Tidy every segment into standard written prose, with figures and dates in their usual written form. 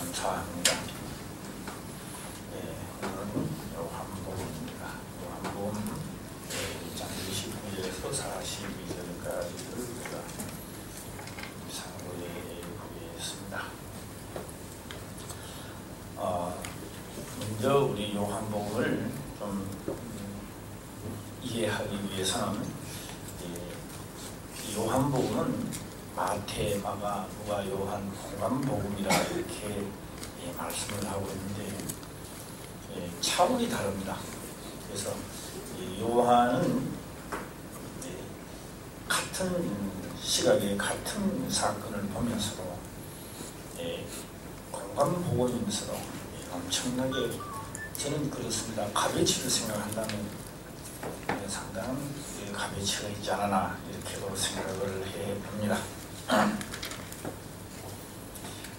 감사합니다. 오늘은 요한복음입니다. 요한복음 1장 29절에서 42절까지를 우리가 상고해 보겠습니다. 먼저 우리 요한복음을 좀 이해하기 위해서는 요한복음은 마태, 마가, 누가, 요한, 공관복음이라 이렇게 말씀을 하고 있는데 차원이 다릅니다. 그래서 요한은 같은 시각에 같은 사건을 보면서도 공관복음이면서도 엄청나게 저는 그렇습니다. 값어치를 생각한다면 상당한 값어치가 있지 않나 이렇게도 생각을 해봅니다.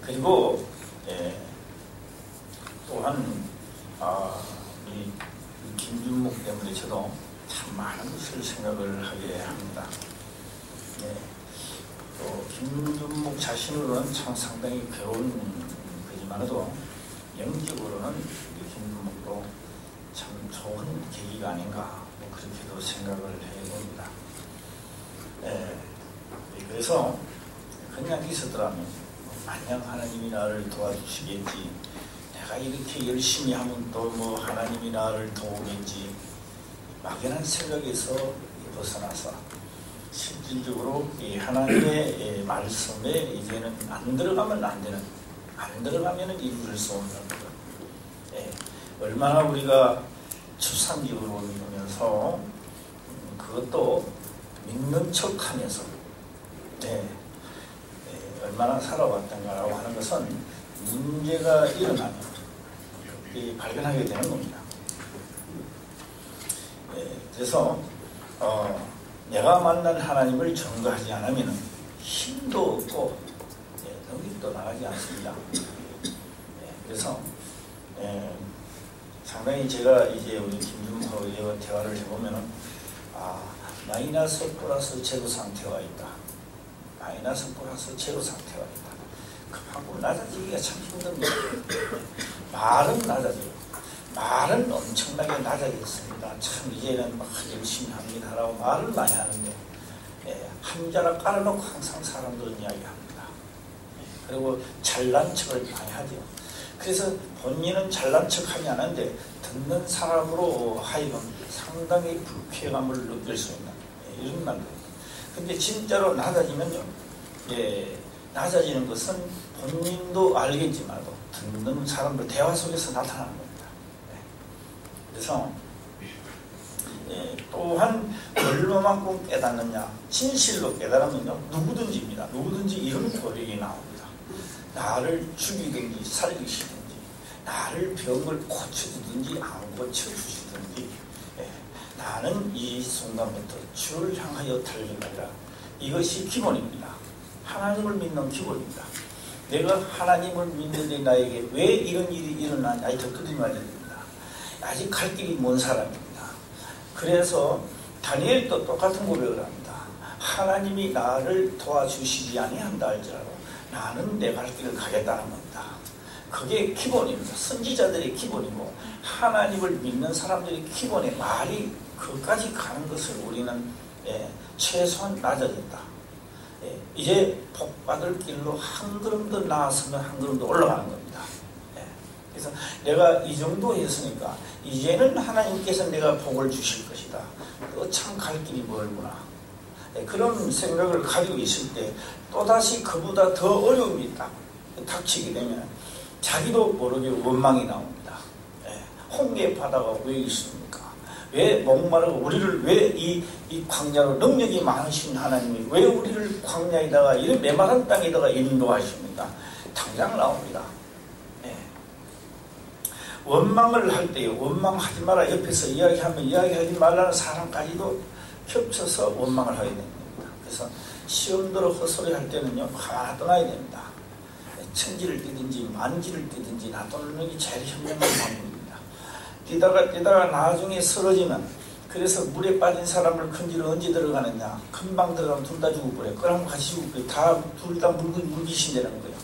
그리고 또한 이 김준목 때문에 저도 참 많은 것을 생각을 하게 합니다. 또 김준목 자신으로는 참 상당히 괴로운 거지만도 영적으로는 김준목도 참 좋은 계기가 아닌가 그렇게도 생각을 해봅니다. 그래서 그냥 있었더라면 만약 하나님이 나를 도와주시겠지, 내가 이렇게 열심히 하면 또 뭐 하나님이 나를 도우겠지, 막연한 생각에서 벗어나서 실질적으로 이 하나님의 말씀에 이제는 안 들어가면 안 되는, 안 들어가면 이루어질 수 없는 것. 얼마나 우리가 추상적으로 믿으면서 그것도 믿는 척하면서 얼마나 살아왔던가라고 하는 것은 문제가 일어나면 발견하게 되는 겁니다. 그래서 내가 만난 하나님을 전가하지 않으면 힘도 없고 능력도 나가지 않습니다. 그래서 상당히 제가 이제 우리 김준모하고 대화를 해보면은 마이너스 플러스 제로 상태가 있다. 마이너스 플러스 제로 상태가 있다. 그만큼 낮아지기가 참 힘듭니다. 말은 낮아져요. 말은 엄청나게 낮아졌습니다. 참 이제는 막 열심히 합니다라고 말을 많이 하는데 한 자락 깔아놓고 항상 사람들은 이야기합니다. 그리고 잘난 척을 많이 하죠. 그래서 본인은 잘난 척하지 않는데 듣는 사람으로 하여금 상당히 불쾌감을 느낄 수 있는 이런 말입니다. 근데 진짜로 낮아지면요, 낮아지는 것은 본인도 알겠지만도 듣는 사람들 대화 속에서 나타나는 겁니다. 그래서 또한 얼마만큼 깨닫느냐, 진실로 깨달으면요 누구든지입니다. 누구든지 이런 고백이 나옵니다. 나를 죽이든지 살리시든지, 나를 병을 고쳐주든지 안 고쳐주시든지, 나는 이 순간부터 주를 향하여 달려가리라. 이것이 기본입니다. 하나님을 믿는 기본입니다. 내가 하나님을 믿는데 나에게 왜 이런 일이 일어나냐, 더 끝임해야 됩니다. 아직 갈 길이 먼 사람입니다. 그래서 다니엘도 똑같은 고백을 합니다. 하나님이 나를 도와주시지 아니한다 할지라도 나는 내 갈 길을 가겠다는 겁니다. 그게 기본입니다. 선지자들의 기본이고 하나님을 믿는 사람들의 기본의 말이 그까지 가는 것을 우리는 최소한 낮아졌다. 이제 복받을 길로 한 걸음 더 나아서면 한 걸음 더 올라가는 겁니다. 그래서 내가 이 정도 했으니까 이제는 하나님께서 내가 복을 주실 것이다. 참 갈 길이 멀구나. 그런 생각을 가지고 있을 때 또다시 그보다 더 어려움이 딱 닥치게 되면 자기도 모르게 원망이 나옵니다. 홍해 바다가 왜 있습니까? 왜 목마르고 우리를 왜 이 광야로 능력이 많으신 하나님이 왜 우리를 광야에다가 이런 메마른 땅에다가 인도하십니까? 당장 나옵니다. 원망을 할 때요, 원망하지 마라. 옆에서 이야기하면 이야기하지 말라는 사람까지도 겹쳐서 원망을 하게 됩니다. 그래서 시험대로 헛소리 할 때는요, 가만히 떠나야 됩니다. 천지를 뛰든지 만지를 뛰든지 놔두는 게 제일 현명한 방법입니다. 뛰다가 나중에 쓰러지면, 그래서 물에 빠진 사람을 건지러 언제 들어가느냐, 금방 들어가면 둘 다 죽어버려요. 그럼 같이 죽어버려요. 둘 다 물귀신되는 거예요.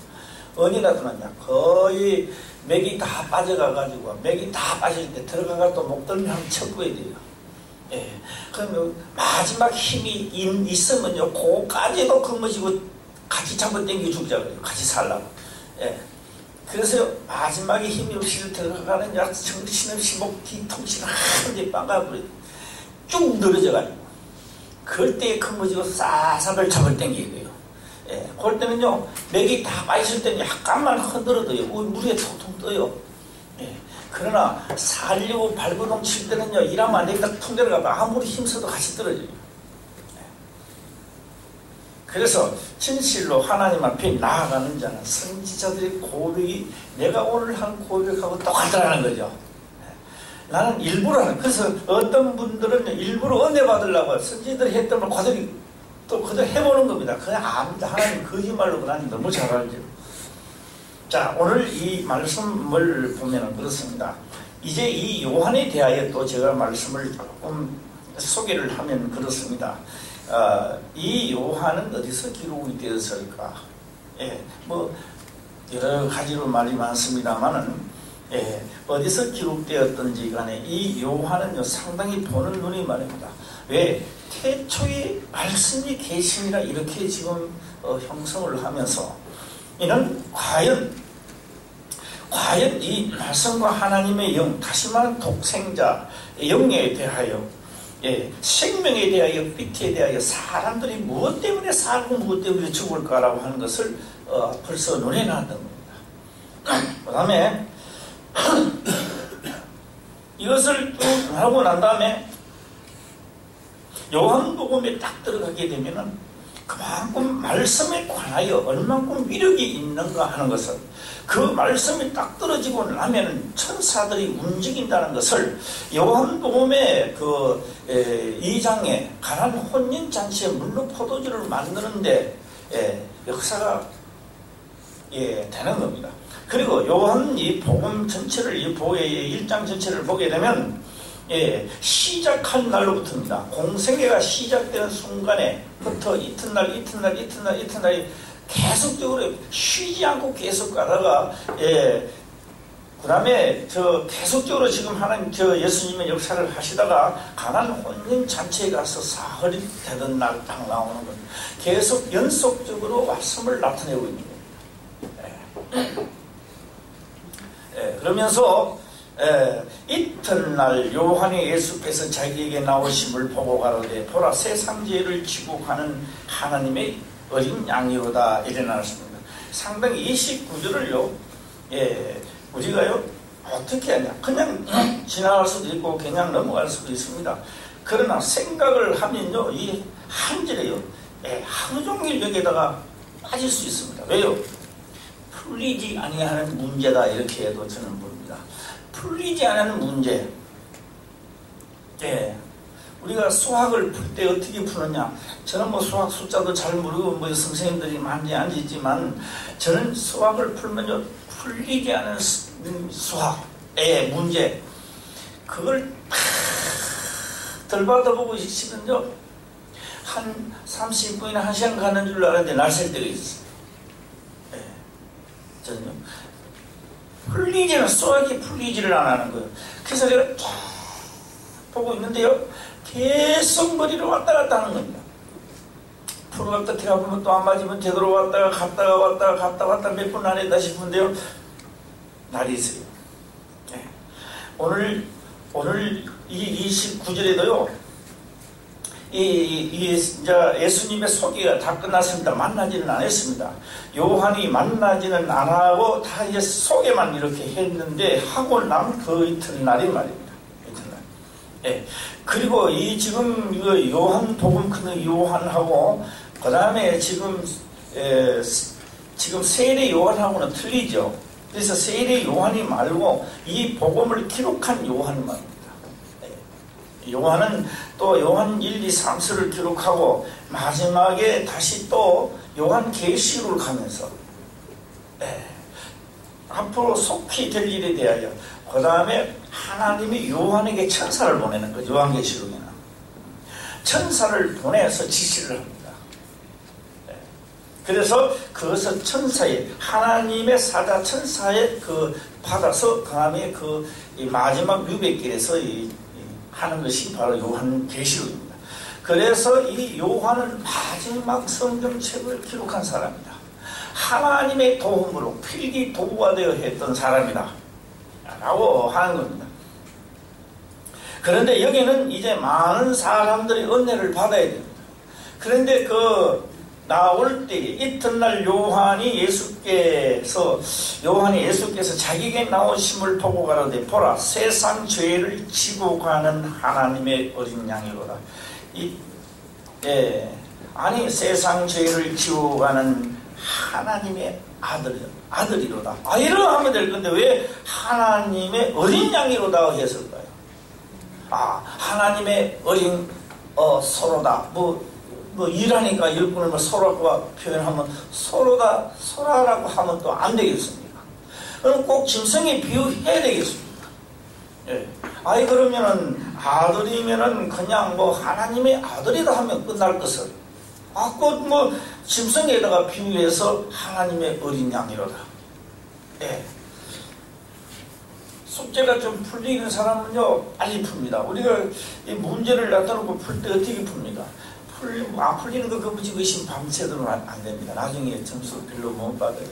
어디다 두느냐? 거의 맥이 다 빠져가가지고, 맥이 다 빠질 때 들어가가 또 목덜미 한번 쳤고야 돼요. 예. 그러면 마지막 힘이 있으면요, 그까지도 거머쥐고 같이 잡아 당겨 죽자 그래요. 같이 살라고. 예. 그래서 마지막에 힘이 없이 들어가는 정신없이 목 뒤통수를 한데 빵가버려 쭉 늘어져가지고 그럴 때 거머쥐고 싸사를 잡아 당겨야 돼요. 예. 그럴 때는요, 맥이 다 빠졌을 때는 약간만 흔들어도요, 물에 통통 떠요. 예. 그러나 살려고 발버둥 칠 때는요, 일하면 안 되겠다 통 내려가면 아무리 힘써도 같이 떨어져요. 예. 그래서 진실로 하나님 앞에 나아가는 자는 선지자들의 고백이 내가 오늘 한 고백하고 똑같다는 거죠. 예. 나는 일부러 하는, 그래서 어떤 분들은 일부러 은혜 받으려고 선지자들이 했던 걸 그대로 해보는 겁니다. 그냥 압니다. 하나님 거짓말로 그냥 너무 잘 알죠. 자, 오늘 이 말씀을 보면은 그렇습니다. 이제 이 요한에 대하여 또 제가 말씀을 조금 소개를 하면 그렇습니다. 이 요한은 어디서 기록이 되었을까? 예, 뭐 여러 가지로 말이 많습니다만은, 예, 어디서 기록되었던지 간에 이 요한은요, 상당히 보는 눈이 말입니다. 왜? 태초에 말씀이 계시니라 이렇게 지금 형성을 하면서 이는 과연 이 말씀과 하나님의 영, 다시 말하면 독생자 영에 대하여, 예, 생명에 대하여, 빛에 대하여 사람들이 무엇 때문에 살고 무엇 때문에 죽을까라고 하는 것을 벌써 눈에 나왔던 겁니다. 그 다음에 이것을 쭉 하고 난 다음에 요한복음에 딱 들어가게 되면은 그만큼 말씀에 관하여 얼만큼 위력이 있는가 하는 것을, 그 말씀이 딱 떨어지고 나면은 천사들이 움직인다는 것을 요한복음의 그 2장에 가난 혼인잔치에 물로 포도주를 만드는데 역사가 되는 겁니다. 그리고 요한 이 복음 전체를, 이 보혜의 1장 전체를 보게 되면, 시작한 날로부터입니다. 공생애가 시작되는 순간에부터 이튿날이 계속적으로 쉬지 않고 계속 가다가, 그 다음에 계속적으로 지금 하나님 예수님의 역사를 하시다가 가난 혼인 잔치에 가서 사흘이 되던 날 딱 나오는 겁니다. 계속 연속적으로 말씀을 나타내고 있는 겁니다. 그러면서 이튿날 요한이 예수께서 자기에게 나오심을 보고 가로되 보라 세상 죄를 지고 가는 하나님의 어린 양이로다 이래 나왔습니다. 상당히 29절을요, 우리가요 어떻게 하냐, 그냥 지나갈 수도 있고 그냥 넘어갈 수도 있습니다. 그러나 생각을 하면요, 이 한 절에요, 하루 종일 여기에다가 빠질 수 있습니다. 왜요? 풀리지 아니하는 문제다 이렇게 해도 저는 봅니다. 풀리지 않는 문제. 우리가 수학을 풀 때 어떻게 푸느냐? 저는 뭐 수학 숫자도 잘 모르고 뭐 선생님들이 많이 앉아있지만 저는 수학을 풀면요, 풀리지 않은 수학의 문제, 그걸 덜 받아보고 있으면요, 한 30분이나 1시간 가는 줄 알았는데 날 셀 때가 있어요. 저는요, 수학이 풀리지를 안 하는 거예요. 그래서 제가 쫙 보고 있는데요, 계속 머리를 왔다 갔다 하는 겁니다. 풀어갔다 대가보면 또 안 맞으면 되돌아왔다가 갔다 왔다 몇 분 안 했다 싶은데요, 날이 있어요. 오늘 이 29절에도요, 예수님의 소개가 다 끝났습니다. 만나지는 않았습니다. 요한이 만나지는 안 하고 다 이제 소개만 이렇게 했는데, 하고 난 그 이튿날이 말입니다. 이튿날. 그리고 이 지금 이거 요한복음 큰 요한하고 그 다음에 지금 세례 요한하고는 틀리죠. 그래서 세례 요한이 말고 이 복음을 기록한 요한 말입니다. 요한은 또 요한 1, 2, 3서를 기록하고 마지막에 다시 또 요한 계시록을 가면서 앞으로 속히 될 일에 대하여, 그 다음에 하나님이 요한에게 천사를 보내는 거죠. 요한계시록에는 천사를 보내서 지시를 합니다. 그래서 그것을 천사의 하나님의 사자 천사의 그 받아서 그 다음에 그 마지막 유배길에서 하는 것이 바로 요한 계시록입니다. 그래서 이 요한은 마지막 성경책을 기록한 사람이다. 하나님의 도움으로 필기 도구가 되어 했던 사람이다 라고 하는 겁니다. 그런데 여기는 이제 많은 사람들이 은혜를 받아야 됩니다. 그런데 그 나올 때 이튿날 요한이 예수께서 자기에게 나오심을 보고 가로되 보라 세상 죄를 지고 가는 하나님의 어린 양이로다. 아니 세상 죄를 지고 가는 하나님의 아들이로다. 이러 하면 될 건데 왜 하나님의 어린 양이로다 했을까요? 하나님의 어린 소로다. 뭐 일하니까 일꾼을 소라고 표현하면 소라라고 하면 또 안 되겠습니까? 그럼 꼭 짐승에 비유해야 되겠습니까? 예. 그러면은 아들이면은 그냥 뭐 하나님의 아들이다 하면 끝날 것을 꼭 뭐 짐승에다가 비유해서 하나님의 어린 양이로다. 예. 숙제가 좀 풀리는 사람은요 빨리 풉니다. 우리가 이 문제를 나타놓고 풀 때 어떻게 풉니까? 안 풀리는 거 그것이 밤새도록 안 됩니다. 나중에 점수 별로 못 받아요.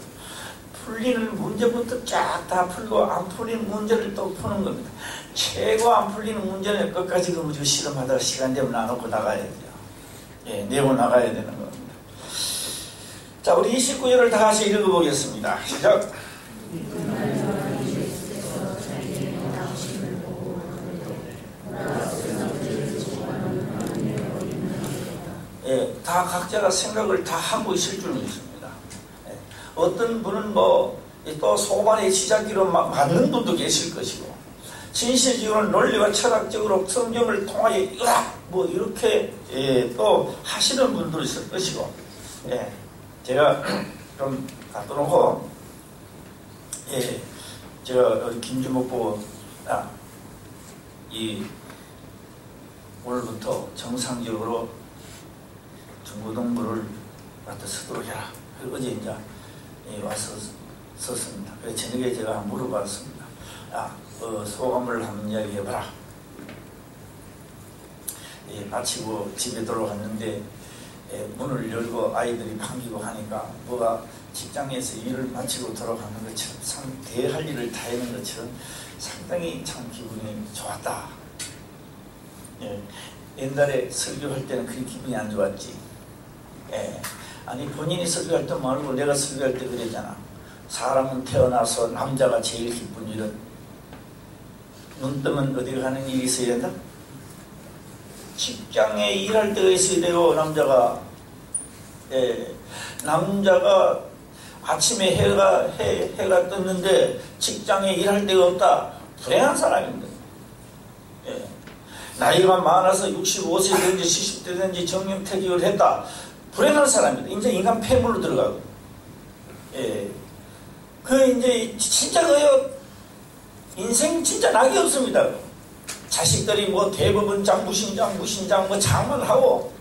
풀리는 문제부터 쫙 다 풀고 안 풀리는 문제를 또 푸는 겁니다. 최고 안 풀리는 문제는 끝까지 그 실험하다가 시간 되면 안 놓고 나가야 돼요. 예, 내고 나가야 되는 겁니다. 자, 우리 29절을 다 같이 읽어보겠습니다. 시작. 예, 다 각자가 생각을 다 하고 있을 줄 믿습니다. 예, 어떤 분은 또 소반의 시작기로 맞는 분도 계실 것이고, 진실적으로 논리와 철학적으로 성경을 통하여 이렇게 또 하시는 분도 있을 것이고, 예, 제가 좀 갖다 놓고, 제가 김주목 보고, 오늘부터 정상적으로 중고등부를 갖다 쓰도록 해라. 그리고 어제 이제 와서 썼습니다. 그래서 저녁에 제가 물어봤습니다. 소감을 한번 이야기해봐라. 마치고 집에 돌아갔는데 문을 열고 아이들이 반기고 하니까 뭐가 직장에서 일을 마치고 돌아가는 것처럼 대할 일을 다 하는 것처럼 상당히 참 기분이 좋았다. 옛날에 설교할 때는 그렇게 기분이 안 좋았지. 아니 본인이 설교할 때 말고 내가 설교할 때 그랬잖아. 사람은 태어나서 남자가 제일 기쁜 일은 눈 뜨면 어디 가는 일이 있어야 된다? 직장에 일할 때가 있어야 돼요. 남자가 남자가 아침에 해가 떴는데 직장에 일할 데가 없다. 불행한 사람입니다. 나이가 많아서 65세 되든지 70대 되든지 정년퇴직을 했다. 불행한 사람입니다. 이제 인간 폐물로 들어가고. 이제 진짜 인생 진짜 낙이 없습니다. 자식들이 대법원장, 무신장 장만 하고,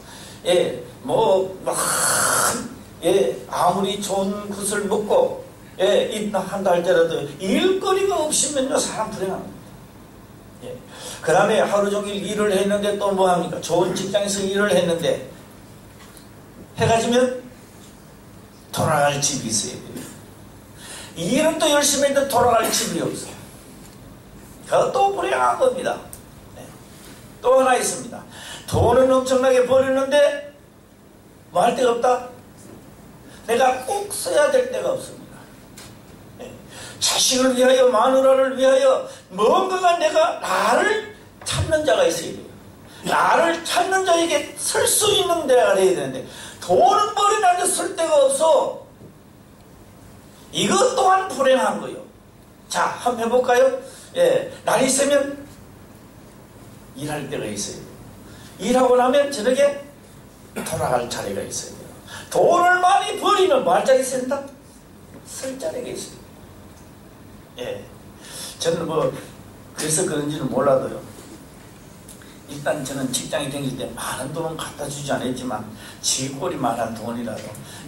아무리 좋은 것을 먹고, 한다 할때라도 일거리가 없으면요, 사람 불행합니다. 그 다음에 하루 종일 일을 했는데 또 뭐 합니까? 좋은 직장에서 일을 했는데, 해가 지면 돌아갈 집이 있어야 돼요. 일은 또 열심히 했는데 돌아갈 집이 없어요. 그것도 불행한 겁니다. 또 하나 있습니다. 돈은 엄청나게 버리는데 뭐 할 데가 없다? 내가 꼭 써야 될 데가 없습니다. 자식을 위하여 마누라를 위하여 뭔가가 내가 나를 찾는 자가 있어야 돼요. 나를 찾는 자에게 쓸 수 있는 데가 돼야 되는데 돈은 버리는데 쓸 데가 없어. 이것 또한 불행한 거예요. 자, 한번 해볼까요? 날이 새면 일할 때가 있어요. 일하고 나면 저녁에 돌아갈 자리가 있어야 돼요. 돈을 많이 버리면 뭐 할 자리가 있어야 된다? 쓸 자리가 있어요. 저는 그래서 그런지는 몰라도요. 일단 저는 직장에 다닐 때 많은 돈은 갖다 주지 않았지만 지골이 만한 돈이라도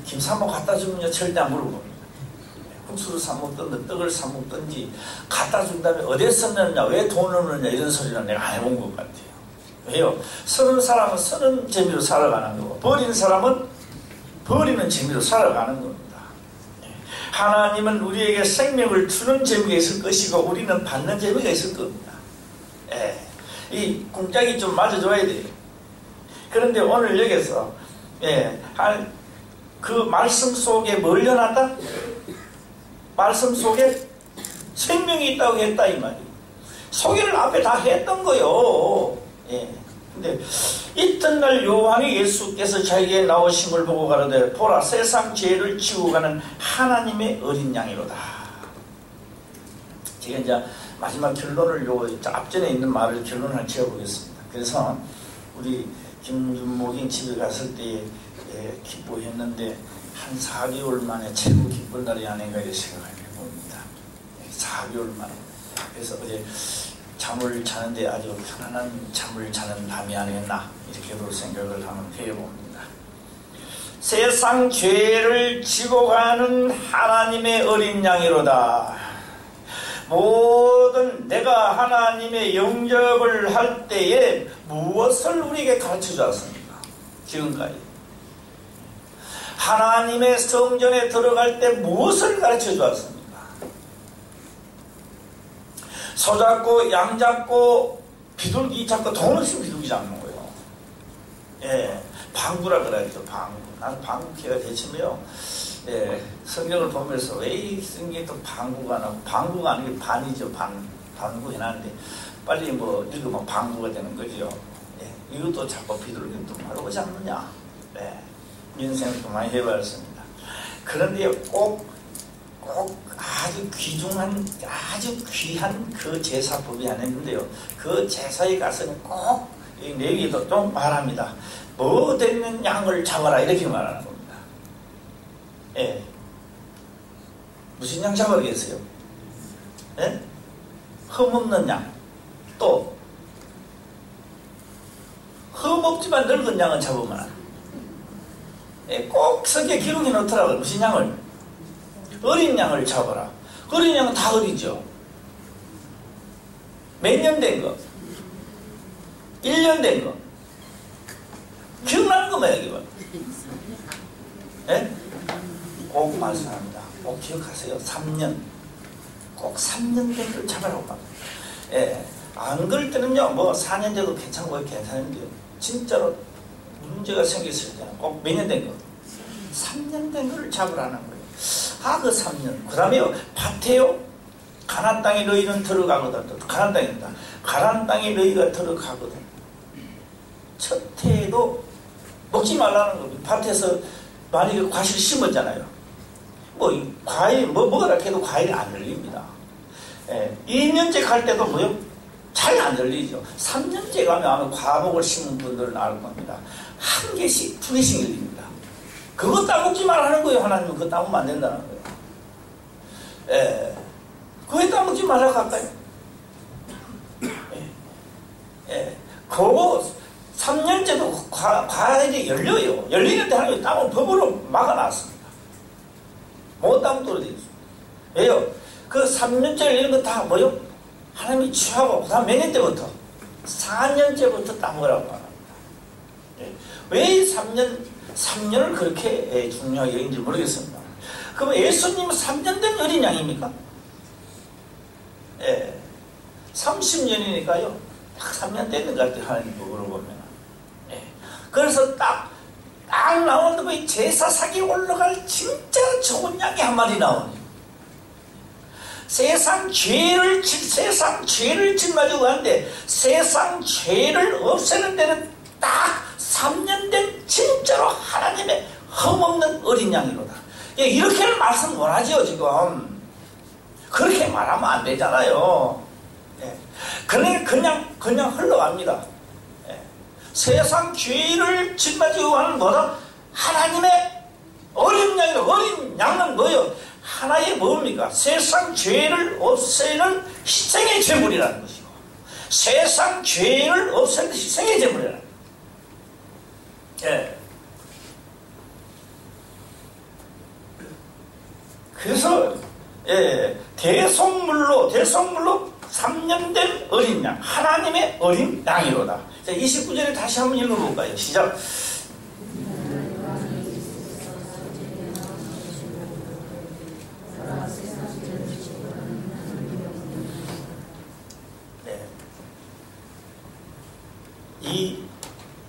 김사모 갖다 주면요 절대 안 물어봅니다. 국수를 사 먹든지 떡을 사 먹든지 갖다 준 다음에 어디에 썼느냐, 왜 돈을 넣느냐 이런 소리는 내가 안 해본 것 같아요. 왜요? 쓰는 사람은 쓰는 재미로 살아가는 거고 버리는 사람은 버리는 재미로 살아가는 겁니다. 하나님은 우리에게 생명을 주는 재미가 있을 것이고 우리는 받는 재미가 있을 겁니다. 이 공짝이 좀 맞아줘야 돼요. 그런데 오늘 여기서 그 말씀 속에 뭘 연한다? 말씀 속에 생명이 있다고 했다 이 말이에요. 소개를 앞에 다 했던 거요. 근데 이튿날 요한이 예수께서 자기에게 나오신 걸 보고 가로되 보라 세상 죄를 지고 가는 하나님의 어린 양이로다. 제가 이제 마지막 결론을 앞전에 있는 말을 결론을 지어보겠습니다. 그래서 우리 김준목이 집에 갔을 때 기뻐했는데 한 4개월 만에 최고 기쁜 날이 아닌가 이렇게 생각을 해봅니다. 4개월 만에. 그래서 어제 잠을 자는데 아주 편안한 잠을 자는 밤이 아니었나 이렇게도 생각을 한번 해봅니다. 세상 죄를 지고 가는 하나님의 어린 양이로다. 모든 내가 하나님의 영접을 할 때에 무엇을 우리에게 가르쳐 주었습니까? 지금까지 하나님의 성전에 들어갈 때 무엇을 가르쳐 주었습니까? 소 잡고 양 잡고 비둘기 잡고 돈 없으면 비둘기 잡는 거예요. 방구라 그래야죠. 방구. 나는 방구캐가 되치면요. 성경을 보면서 왜 이 성경이 또 방구가 나고 방구가 아니고 반이죠. 반구 해놨는데 빨리 뭐 읽으면 방구가 되는 거죠. 이것도 잡고 비둘기는 또 바로 오지 않느냐. 인생도 많이 해봤습니다. 그런데 꼭 아주 귀중한 아주 귀한 그 제사법이 하나 있는데요. 그 제사에 가서는 꼭 이 레위기도 좀 말합니다. 뭐 되는 양을 잡아라 이렇게 말하는 겁니다. 무슨 양 잡아야겠어요? 흠없는 양, 또 흠없지만 늙은 양은 잡으면 안 돼. 꼭 성경에 기록해 놓더라고요. 무슨 양을? 어린 양을 잡아라. 어린 양은 다 어리죠. 몇 년 된 거? 1년 된 거? 기억나는 거면 여기 봐. 꼭 말씀합니다. 꼭 기억하세요. 3년. 꼭 3년 된 걸 잡아라고 말합니다. 안 그럴 때는요, 뭐 4년 돼도 괜찮고 괜찮은데요. 진짜로 문제가 생겼을 때는 꼭 몇 년 된 거? 3년 된 거를 잡으라는 거예요. 그 3년. 그 다음에요, 밭에요, 가나안 땅에 너희는 들어가거든. 가나안 땅입니다. 가나안 땅에 너희가 들어가거든. 첫 해에도 먹지 말라는 겁니다. 밭에서 만약에 과실 심었잖아요. 뭐, 과일, 먹으라 해도 과일이 안 열립니다. 2년째 갈 때도 뭐요? 잘 안 열리죠. 3년째 가면 아마 과목을 심은 분들은 알 겁니다. 한 개씩, 두 개씩 열립니다. 그거 따먹지 말라는 거예요. 하나님은 그거 따먹으면 안 된다는 거예요. 그거 따먹지 말라고 할까요? 그거 3년째도 과일이 열려요. 열리는데 하나님이 따먹을 법으로 막아놨습니다. 못 따먹도록 되어 있습니다. 왜요? 그 3년째 열리는 거 다 뭐요? 하나님이 취하고, 그 다음 몇 년 때부터? 4년째부터 따먹으라고 말합니다. 왜 3년을 그렇게 중요하게 여긴지 모르겠습니다. 그럼 예수님은 3년 된 어린 양입니까? 30년이니까요. 딱 3년 되는 것 같아요. 하나님 법으로 보면. 그래서 딱 나오는 거에 제사상에 올라갈 진짜 좋은 양이 한 마리 나오네요. 세상 죄를 짊어지고 가는데 세상 죄를 없애는 데는 딱 3년 된 진짜로 하나님의 흠없는 어린 양이로다. 이렇게는 말씀 못하죠 지금. 그렇게 말하면 안 되잖아요. 그냥 흘러갑니다. 세상 죄를 짊어지고 가는 뭐다? 하나님의 어린 양이로. 어린 양은 뭐예요? 하나의 뭡니까? 세상 죄를 없애는 희생의 제물이라는 것이고, 세상 죄를 없앤 듯이 생겨져 버려요. 예. 그래서 대속물로 3년 된 어린 양, 하나님의 어린 양이로다. 29절에 다시 한번 읽어볼까요? 시작.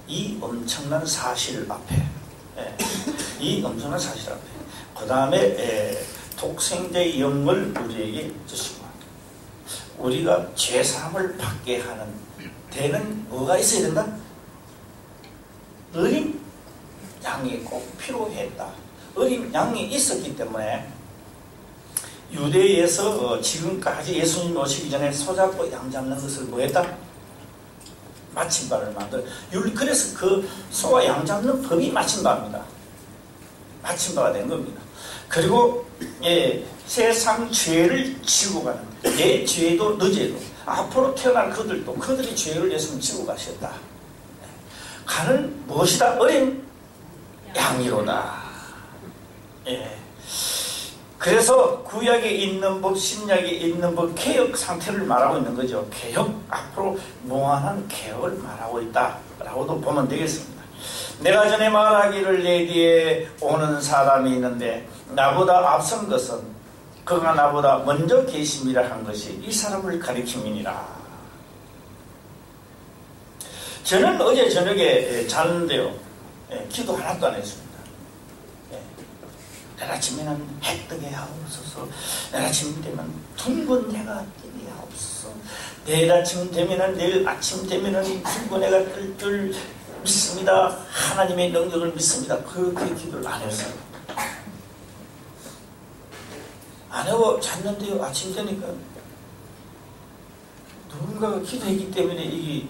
이 엄청난 사실 앞에, 이 엄청난 사실 앞에, 그 다음에 독생자의 영을 우리에게 주시고, 우리가 죄사함을 받게 하는 데는 뭐가 있어야 된다? 어린 양이 꼭 필요했다. 어린 양이 있었기 때문에 유대에서 지금까지 예수님 오시기 전에 소잡고 양 잡는 것을 뭐 했다? 마침바를 만들. 그래서 그 소와 양 잡는 법이 마침바입니다. 마침바가 된 겁니다. 그리고 세상 죄를 지고 가는, 내 죄도 너 죄도 앞으로 태어날 그들도 그들의 죄를 예수님 지고 가셨다. 가는 무엇이다? 어린 양이로다. 그래서 구약에 있는 법, 신약에 있는 법, 개혁 상태를 말하고 있는 거죠. 개혁, 앞으로 무한한 개혁을 말하고 있다라고도 보면 되겠습니다. 내가 전에 말하기를 내 뒤에 오는 사람이 있는데 나보다 앞선 것은 그가 나보다 먼저 계심이라 한 것이 이 사람을 가리킴이니라. 저는 어제 저녁에 잤는데요, 기도 하나도 안 했습니다. 내일 아침에는 해 뜨게 하옵소서. 내일 아침 되면 둥근 해가 뜨게 하옵소서. 내일 아침 되면은, 내일 아침 되면은 둥근 해가 뜰 줄 믿습니다. 하나님의 능력을 믿습니다. 그렇게 기도를 안 했어요. 안 하고 잤는데요, 아침 되니까 누군가가 기도했기 때문에 이게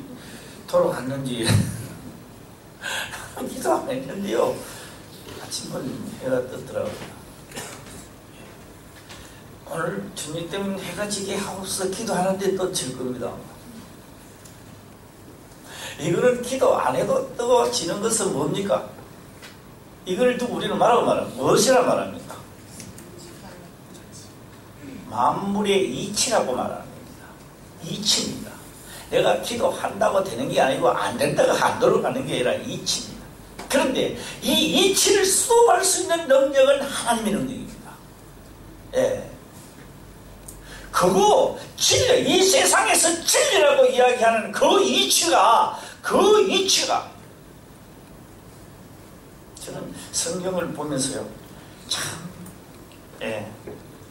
돌아갔는지 기도 안 했는데요, 아침은 해가 떴더라고요. 오늘 주님 때문에 해가 지게 하옵소서 기도하는데 또 질 겁니다. 이거는 기도 안 해도 뜨고 지는 것은 뭡니까? 이걸 두고 우리는 무엇이라 말합니까? 만물의 이치라고 말하는 겁니다. 이치입니다. 내가 기도한다고 되는 게 아니고 안 된다고 안 돌아가는 게 아니라 이치입니다. 그런데 이 이치를 수동할 수 있는 능력은 하나님의 능력입니다. 그거 진리, 이 세상에서 진리라고 이야기하는 그 이치가 저는 성경을 보면서요, 참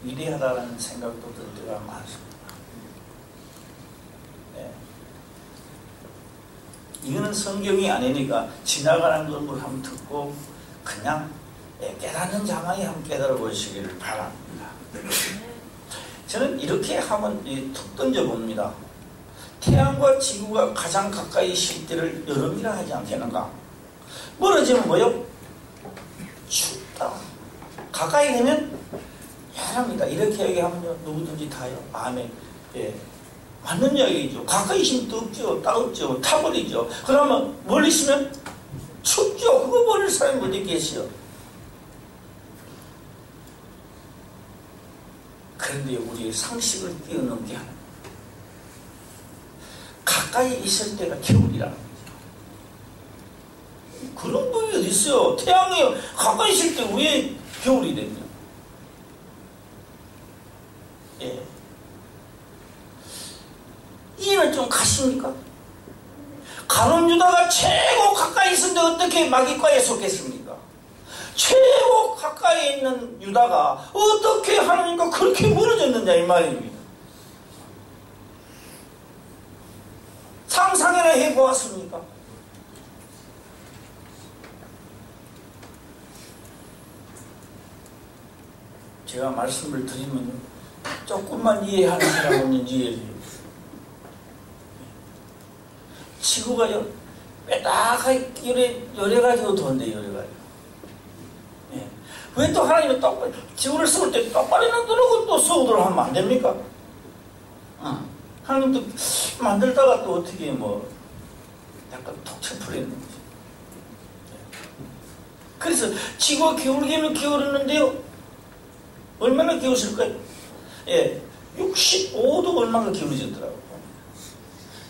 위대하다는 생각도 들 때가 많습니다. 이거는 성경이 아니니까 지나가는 것을 한번 듣고 그냥 깨닫는 자만이 한번 깨달아 보시기를 바랍니다. 저는 이렇게 하면 툭 던져봅니다. 태양과 지구가 가장 가까이 있을 때를 여름이라 하지 않겠는가? 멀어지면 뭐요? 춥다. 가까이 되면 야랍니다. 이렇게 얘기하면 누구든지 다요. 아멘. 맞는 이야기죠. 가까이 있으면 덥죠, 따갑죠, 타버리죠. 그러면 멀리 있으면 춥죠. 그거 버릴 사람이 어디 계시요? 그런데 우리의 상식을 뛰어넘게 하는, 가까이 있을 때가 겨울이라는 거죠. 그런 분이 어디 있어요? 태양이 가까이 있을 때 왜 겨울이 됩니까? 이해는 좀 가십니까? 가룟 유다가 최고 가까이 있었는데 어떻게 마귀과에 속했습니까? 최고 가까이 있는 유다가 어떻게 하나님과 그렇게 멀어졌느냐 이 말입니다. 상상이나 해보았습니까? 제가 말씀을 드리면 조금만 이해하는 사람은 이해해요. 지구가요, 빼딱하게 열해가지고 돈데, 열해가지고. 왜 또 하나님은 지구를 세울 때 똑바로 놔두고 또 세우도록 하면 안 됩니까? 하나님도 만들다가 또 어떻게 뭐 약간 톡 쳐버렸는지. 그래서 지구가 기울기는 기울었는데요. 얼마나 기울었을까요? 예, 65도 얼마나 기울어졌더라고요.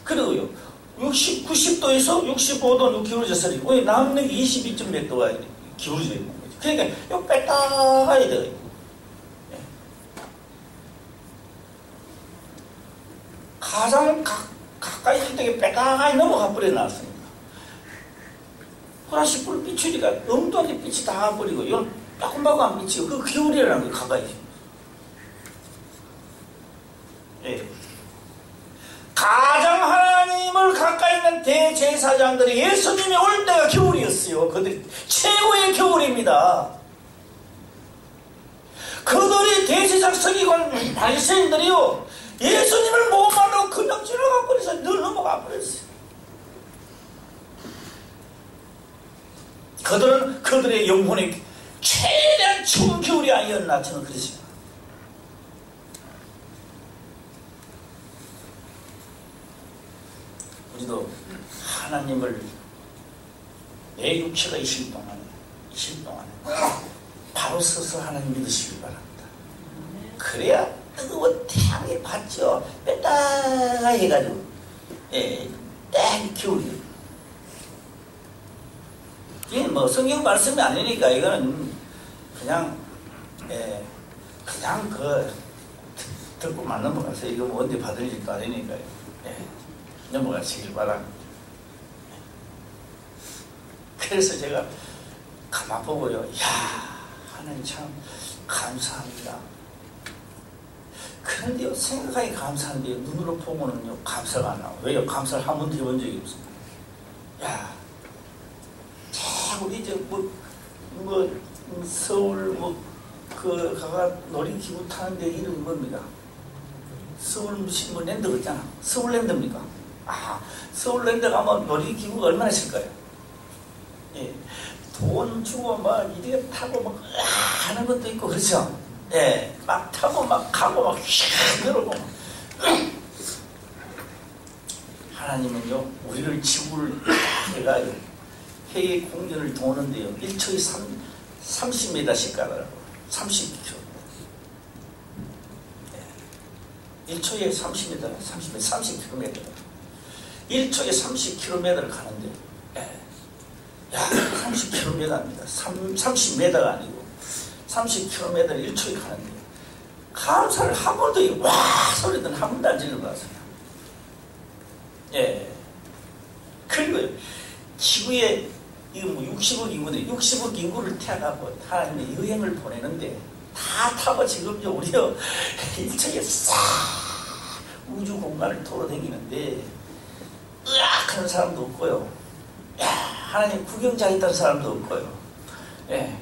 그리고요, 90도에서 65도 기울어졌으니 왜 남는 22점 몇 도가 기울어져 있는 거죠. 그러니까 이거 뺐다 가야 돼요. 예. 가장 가까이 있을 때 뺐다가이 넘어가 버려 놨습니다. 보라색 불 비추니까 엉뚱하게 빛이 다 가버리고 이건 따끔하고 빛이고 그 기울이라는 게 가까이 있습니다. 예. 가장 하나님을 가까이 있는 대제사장들이 예수님이 올 때가 겨울이었어요. 그들이 최고의 겨울입니다. 그들이 대제사장 서기관 바리새인들이요 예수님을 못 만나고 그냥 지나가 버려서 늘 넘어가 버렸어요. 그들은 그들의 영혼의 최대한 추운 겨울이 아니었나 저는 그랬습니다. 우리도 하나님을 내 육체가 있을 동안에 바로 서서 하나님 믿으시기 바랍니다. 그래야 뜨거운 태양이 받죠. 뺐다 해가지고 딱 겨울이. 이게 뭐 성경 말씀이 아니니까 이거는 그냥 그냥 듣고만 넘어가서 이거 뭐 언제 받을 일도 아니니까요. 넘어가시길 바랍니다. 그래서 제가 가만 보고요. 야, 하나님 참 감사합니다. 그런데요, 생각하기 감사한데요, 눈으로 보고는요, 감사가 안 나와요. 왜요? 감사를 한 번도 해본 적이 없어요. 야, 참, 우리 서울, 가가 놀이기구 타는데 이름이 뭡니까? 서울 무슨 랜드가 있잖아. 서울랜드입니까? 아, 서울랜드 가면 놀이기구가 얼마나 있을까요? 예. 돈 주고 막 이렇게 타고 막 하는 것도 있고 그렇죠? 예. 막 타고 막 가고 막 휙 그러고 하나님은요 우리를 지구를 해가 해의 공전을 도는데요 1초에 30m씩 가더라고. 30km. 1초에 30km. 1초에 30km를 가는데, 야, 30km입니다. 30m가 아니고, 30km를 1초에 가는데, 감사를 한 번도, 와! 소리는 한 번도 안 질러봤어요. 예. 그리고, 지구에, 이거 뭐 60억 인구인데, 60억 인구를 태어나고 하나님의 여행을 보내는데, 다 타고 지금요, 우리요, 일초에 싹 우주 공간을 돌아다니는데, 으악! 하는 사람도 없고요. 야, 하나님 구경자 있다는 사람도 없고요. 예.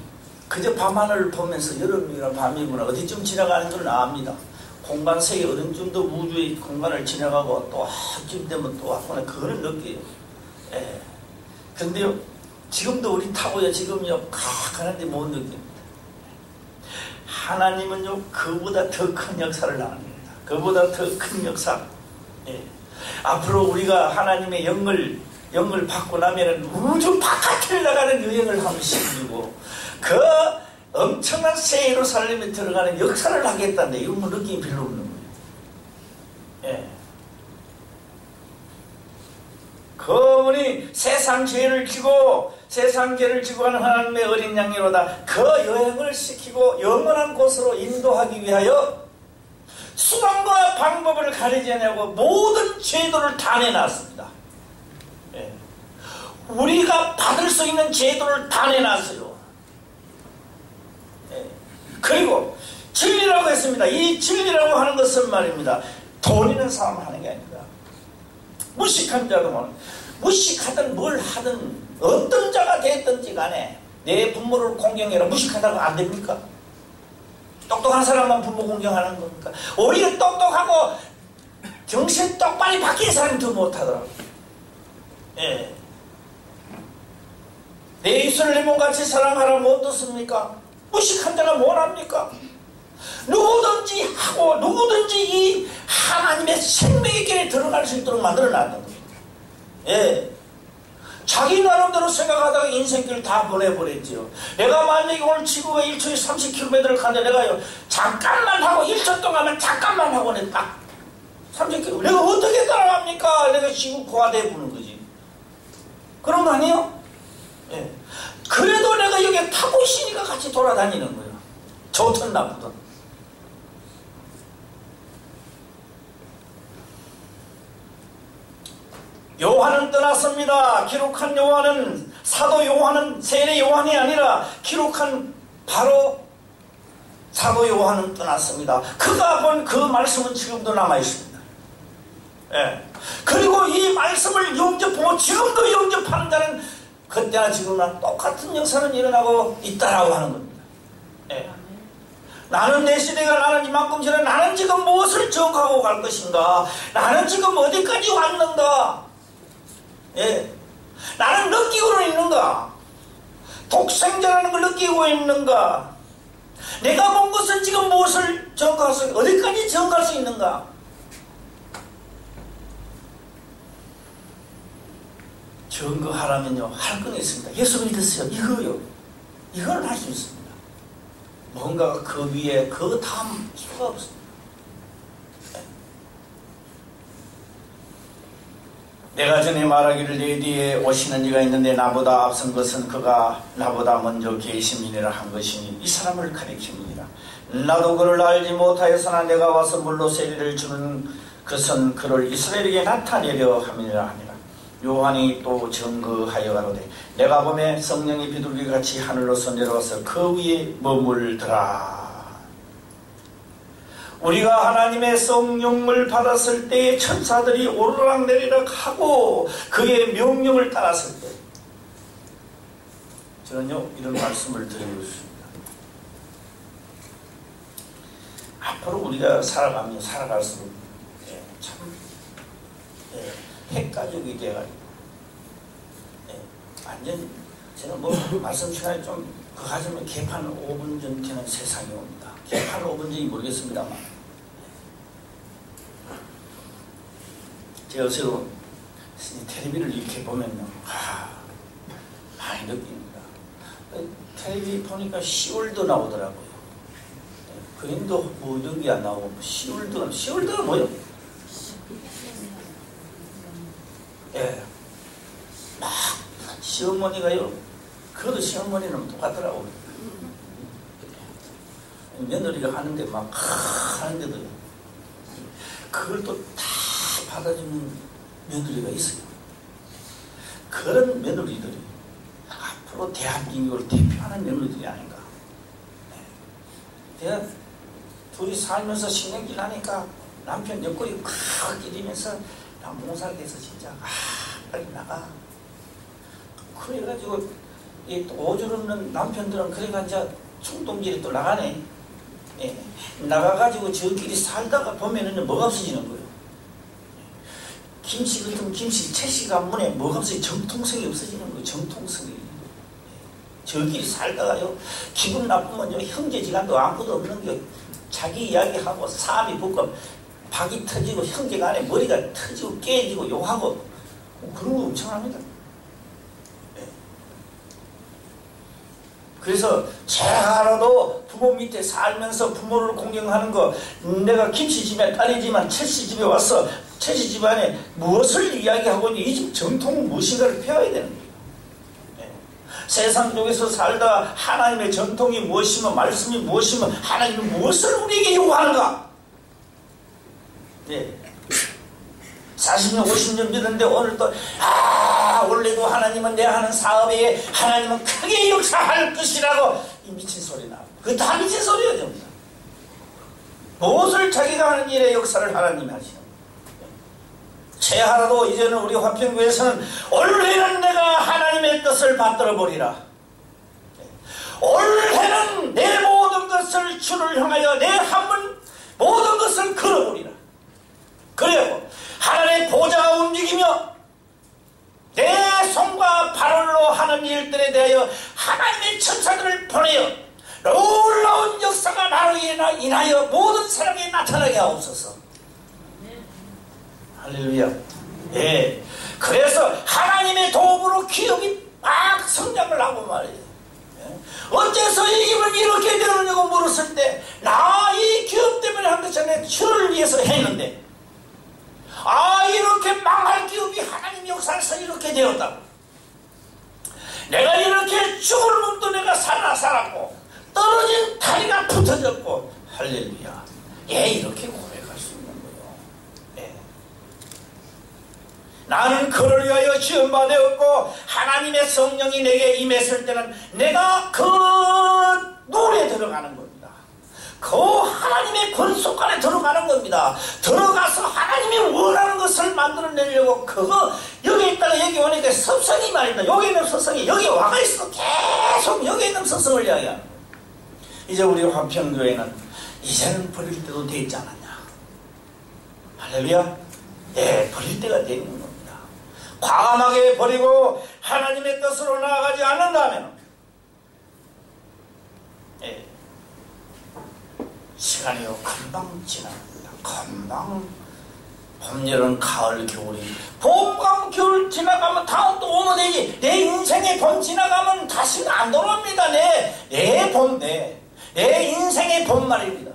그저 밤하늘을 보면서 여름이나 밤이구나, 어디쯤 지나가는 걸 압니다. 공간 세계 어딘쯤도 우주의 공간을 지나가고 또 쯤 되면 또 왔구나, 그거를 느껴요. 예. 근데요, 지금도 우리 타고요, 지금요, 가는데 못 느낍니다. 하나님은요, 그보다 더 큰 역사를 나갑니다. 그보다 더 큰 역사. 예. 앞으로 우리가 하나님의 영을 받고 나면은 우주 바깥을 나가는 여행을 한번 시키고, 그 엄청난 새 예루살렘에 들어가는 역사를 하겠다는데, 이런 뭐 느낌이 별로 없는 거예요. 예. 그분이 세상 죄를 지고 가는 하나님의 어린 양이로다. 그 여행을 시키고 영원한 곳으로 인도하기 위하여 수단과 방법을 가리지 않냐고 모든 제도를 다 내놨습니다. 예. 우리가 받을 수 있는 제도를 다 내놨어요. 예. 그리고 진리라고 했습니다. 이 진리라고 하는 것은 말입니다, 돈 있는 사람 하는 게 아닙니다. 무식한 자도 무식하든 뭘 하든 어떤 자가 됐든지 간에 내 부모를 공경해라. 무식하다고 안 됩니까? 똑똑한 사람만 부모 공경하는 겁니까? 오히려 똑똑하고 정신 똑바로 바뀐 사람이 더 못하더라고요. 예. 내 입술을 리몬같이 사랑하라면 어떻습니까? 무식한 자가 뭘 합니까? 누구든지 하고 누구든지 이 하나님의 생명의 길에 들어갈 수 있도록 만들어 놨던 겁니다. 예. 자기 나름대로 생각하다가 인생길 다 보내버렸지요. 내가 만약에 오늘 지구가 1초에 30km를 가는데 내가요, 잠깐만 하고 1초 동안 하면 잠깐만 하고 딱 30km. 내가 어떻게 따라갑니까? 내가 지구 고아돼 보는 거지. 그런 거 아니에요? 예. 그래도 내가 여기에 타고 있으니까 같이 돌아다니는 거예요. 좋든 나쁘든. 요한은 떠났습니다. 기록한 요한은, 사도 요한은 세례 요한이 아니라 기록한 바로 사도 요한은 떠났습니다. 그가 본 그 말씀은 지금도 남아있습니다. 예. 그리고 이 말씀을 영접하고 지금도 영접하는 자는 그때나 지금이나 똑같은 역사는 일어나고 있다라고 하는 겁니다. 예. 나는 내 시대가 나는 이만큼 지나 나는 지금 무엇을 정하고 갈 것인가? 나는 지금 어디까지 왔는가? 예. 나는 느끼고는 있는가? 독생자라는 걸 느끼고 있는가? 내가 본 것은 지금 무엇을 정할 수, 어디까지 정할 수 있는가? 증거하라면요, 할 건 있습니다. 예수 믿으세요. 이거요. 이걸 할 수 있습니다. 뭔가가 그 위에 그 다음 수가 없습니다. 내가 전에 말하기를 내 뒤에 오시는 이가 있는데 나보다 앞선 것은 그가 나보다 먼저 계심이니라 한 것이니 이 사람을 가리킵니다. 나도 그를 알지 못하였으나 내가 와서 물로 세례를 주는 것은 그를 이스라엘에게 나타내려 함이라 하니라. 요한이 또 증거하여 가로되 내가 보매 성령이 비둘기같이 하늘로서 내려와서 그 위에 머물더라. 우리가 하나님의 성령을 받았을 때 천사들이 오르락내리락 하고 그의 명령을 따랐을 때 저는요 이런 말씀을 드리고 있습니다. 앞으로 우리가 살아가면 살아갈수록 참 핵가족이 돼가지고 완전 제가 뭐 말씀 시간에 좀 그 가지면 개판 5분 전에는 세상이 옵니다. 개판 5분 전이 모르겠습니다만 제가 요새 텔레비를 이렇게 보면요 많이 느낍니다. 텔레비 보니까 시월드 나오더라고요. 그림도 뭐 이런 게 안 나오고 시월드가 뭐예요? 예, 막 시어머니가요. 그래도 시어머니는 똑같더라고요. 며느리가 하는데 막 하는데도요. 그걸 또 다 받아주는 며느리가 있어요. 그런 며느리들이 앞으로 대한민국을 대표하는 며느리들이 아닌가. 제가 둘이 살면서 10년 지나니까 남편 옆구리 콱 끼리면서 나 몽살이 돼서 진짜 빨리 나가. 그래가지고 이 오줄 없는 남편들은 그래가 이제 충동질이 또 나가네. 예. 나가가지고 저끼리 살다가 보면은 뭐가 없어지는 거예요. 김씨 같은 김씨 채씨 가문에 뭐가 없어지 정통성이 없어지는 거예요. 정통성이. 저끼리 살다가요 기분 나쁘면요 형제지간도 아무것도 없는 게 자기 이야기하고 사람이 붙고 박이 터지고 형제간에 머리가 터지고 깨지고 욕하고 그런 거 엄청납니다. 그래서 제가라도 부모 밑에 살면서 부모를 공경하는 거 내가 김씨 집에 딸이지만 채씨 집에 와서 채씨 집안에 무엇을 이야기하고 이 집 정통은 무엇인가를 배워야 되는 거예요. 세상 속에서 살다 하나님의 전통이 무엇이며 말씀이 무엇이며 하나님은 무엇을 우리에게 요구하는가. 40년 50년 믿었는데 오늘 또 원래도 하나님은 내가 하는 사업에 하나님은 크게 역사할 것이라고 이 미친 소리 나고 그거 다 미친 소리예요. 전부 다. 무엇을 자기가 하는 일에 역사를 하나님이 하시는 거예요. 채하라도 이제는 우리 화평교회에서는 올해는 내가 하나님의 뜻을 받들어 보리라. 올해는 내 모든 것을 주를 향하여 내 한번 모든 것을 걸어보리라. 그래요. 하나님의 보좌가 움직이며 내 손과 발로 하는 일들에 대하여 하나님의 천사들을 보내어 놀라운 역사가 나로 인하여 모든 사람에게 나타나게 하옵소서. 할렐루야. 예. 그래서 하나님의 도움으로 기업이 막 성장을 하고 말이에요. 예. 어째서 이 기업을 이렇게 되느냐고 물었을 때, 나 이 기업 때문에 한 것이 아니라 주를 위해서 했는데, 이렇게 망할 기업이 하나님 역사에서 이렇게 되었다고. 내가 이렇게 죽을 몸도 내가 살았고, 떨어진 다리가 붙어졌고, 할렐루야. 예, 이렇게 고백할 수 있는 거예요. 예. 나는 그를 위하여 지음받았고, 하나님의 성령이 내게 임했을 때는 내가 그 노래에 들어가는 겁니다. 그 하나님의 권속 안에 들어가는 겁니다. 들어가서 하나님이 원하는 것을 만들어내려고, 그거 여기 있다가 여기 오니까 섭성이 말입니다. 여기 있는 섭성이 여기 와가 있어 계속 여기 있는 섭성을 이야기하는 거예요. 이제 우리 화평교회는 이제는 버릴 때도 되지 않았냐. 할렐루야. 예, 버릴 때가 되는 겁니다. 과감하게 버리고 하나님의 뜻으로 나아가지 않는다면, 예, 시간이요 금방 지납니다. 금방 봄, 여름, 가을, 겨울이, 봄과 겨울 지나가면 다음 또 오면 되지. 내 인생의 봄 지나가면 다시는 안 돌아옵니다. 내 봄, 내 인생의 봄 말입니다.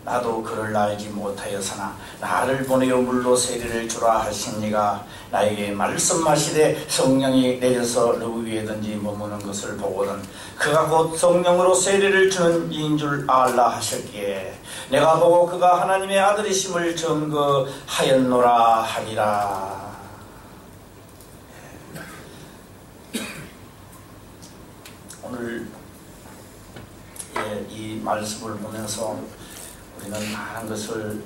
나도 그를 알지 못하였으나 나를 보내어 물로 세례를 주라 하시니가 나에게 말씀하시되 성령이 내려서 누구 위에든지 머무는 것을 보거든 그가 곧 성령으로 세례를 주는 이인 줄 알라 하셨기에 내가 보고 그가 하나님의 아들이심을 증거하였노라 하니라. 오늘 이 말씀을 보면서 우리는 많은 것을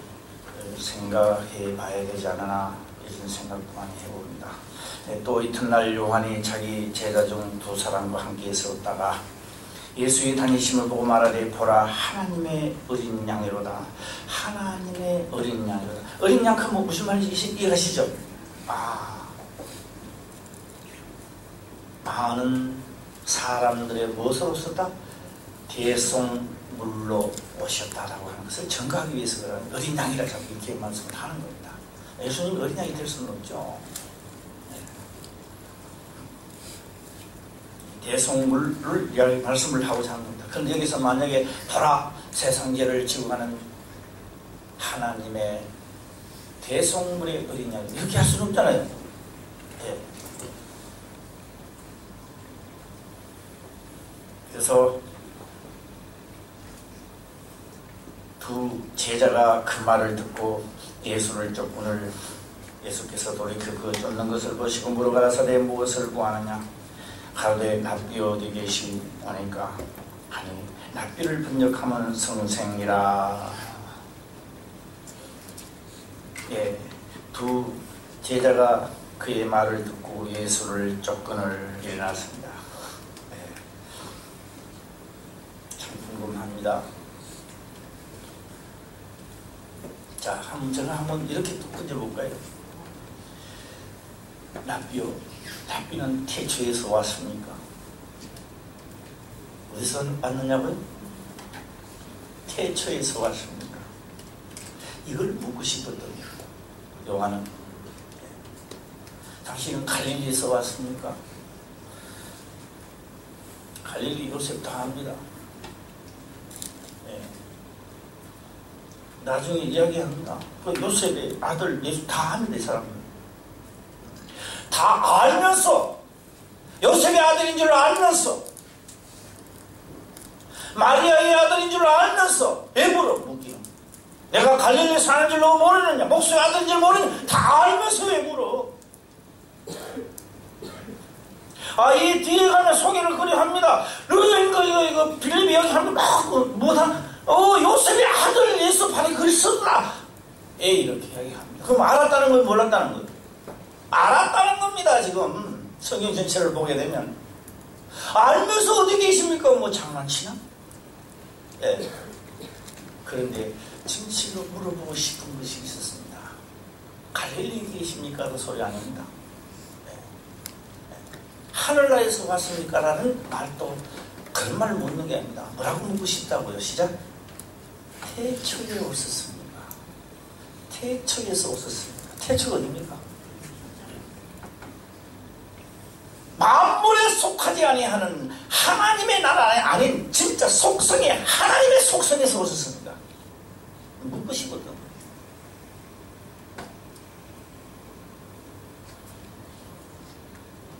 생각해 봐야 되지 않나 이런 생각도 많이 해봅니다. 또 이튿날 요한이 자기 제자 중 두 사람과 함께 있었다가 예수의 다니심을 보고 말하되 보라 하나님의 어린 양이로다. 하나님의 어린 양이로다. 어린 양 그 무슨 말인지 이해하시죠? 많은 사람들의 무엇으로 썼다? 대속물로 오셨다라고 하는 것을 증거하기 위해서 그런 어린 양이라 자꾸 이렇게 말씀을 하는 겁니다. 예수님이 어린 양이 될 수는 없죠. 대속물을 말씀을 하고자 하는 겁니다. 그런데 여기서 만약에 보라 세상 죄를 지고 가는 하나님의 대속물의 어린 양 이렇게 할 수는 없잖아요. 네. 그래서 두 제자가 그 말을 듣고 예수를 쫓고는 예수께서 돌이켜 그 쫓는 것을 보시고 물어가라사대 무엇을 구하느냐 가로되 납비 어디 계시오니까 아니 납비를 번역하면 성생이라. 예, 두 제자가 그의 말을 듣고 예수를 쫓거늘 일어났습니다. 예, 참 궁금합니다. 자, 한번 이렇게 또 던져볼까요? 납비요. 납비는 태초에서 왔습니까? 어디서 왔느냐고요? 태초에서 왔습니까? 이걸 묻고 싶었더니 요한은 당신은 갈릴리에서 왔습니까? 갈릴리 요셉 다 압니다. 나중에 이야기합니다. 그 요셉의 아들 예수 다 합니다. 이 사람은 다 알면서 요셉의 아들인 줄 알면서 마리아의 아들인 줄 알면서 왜 물어 묻기는 내가 갈릴리에 사는 줄 너 모르느냐 목수의 아들인 줄 모르느냐 다 알면서 왜 물어. 이 뒤에 가면 소개를 그리 합니다. 이거 빌립이 여기 하면 막 요셉의 아들 예수 발에 글이 썼더라. 이렇게 이야기합니다. 그럼 알았다는 건 몰랐다는 거예요? 알았다는 겁니다. 지금 성경 전체를 보게 되면 알면서 어디 계십니까? 뭐 장난치나? 예. 그런데 진실로 물어보고 싶은 것이 있었습니다. 갈릴리에 계십니까? 그 소리 아닙니다. 하늘나라에서 왔습니까? 라는 말도 그런 말을 묻는 게 아닙니다. 뭐라고 묻고 싶다고요? 시작. 태초에 오셨습니까? 태초에서 오셨습니까? 태초가 어디입니까? 만물에 속하지 아니하는 하나님의 나라 아닌 진짜 속성의 하나님의 속성에서 오셨습니다. 묻고 싶었던 거예요.